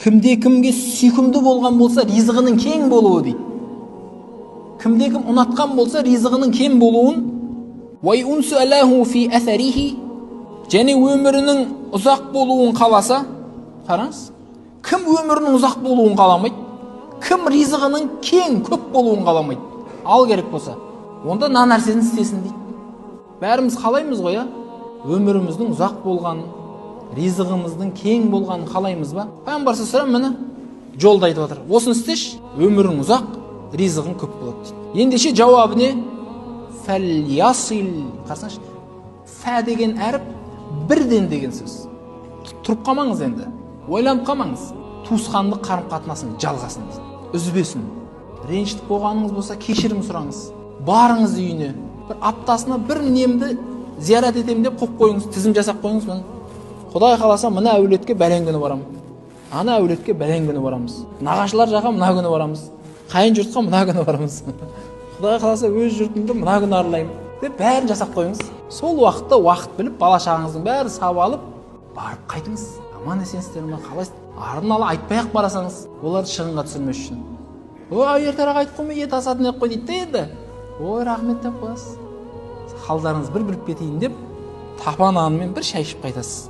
Кімде-кімге сүйкімді болған болса, ризығының кең болуы дейді. Кімде-кім ұнатқан болса, ризығының кең болуын, وَيُنْسُ أَلَهُ فِي أَثَرِهِ, және өмірінің ұзақ болуын қаласа, қараңыз, кім өмірінің ұзақ болуын қаламайды, кім ризығының кең, көп болуын қаламайды, ал керек болса, онда нәрсені істесін дейді. Бәріміз қалаймыз ғой, өміріміздің ұзақ болғанын, ризығымыздың кең болғанын қалаймыз ба? Пайғамбар саллаллаху алейхи вассалам міне жолда айтып отыр. Осыны істеші, өмірің ұзақ, ризығың көп болады дейді. Ендеше жауабы не? Фәл-ясил. Қарсаңшы, фә деген әріп бірден деген сөз. Тұрып қалмаңыз енді, ойланып қалмаңыз. Туысқандық қарым-қатынасын жалғасын дейді. Үзбесін. Ренжітіп болғаныңыз болса, кешірім сұраңыз. Барыңыз үйіне. Бір аптасына бір немді зиярат етемін деп қойып қойыңыз, тізім жасап қойыңыз. Құдай қаласа, мына әулетке бәлен күні барамын. Ана әулетке бәлен күні барамыз. Нағашылар жаққа мына күні барамыз. Қайын жұртқа мына күні барамыз. Құдай қаласа, өз жұртымды мына күні аралаймын деп бәрін жасап қойыңыз. Сол уақытта уақыт біліп, бала шағаңыздың бәрі сап алып, барып қайтыңыз. Аман есенсіздер ме, қалайсыз? Арын ала айтпай-ақ барасаңыз, оларды шығынға түсірмес үшін. Ой, ертерақ айтып қоймай, ет асатын ек қой дейді енді. Ой, рахмет деп қоясыз. Халдарыңыз бір біліп кетейін деп, тапан анымен бір шай ішіп қайтасыз.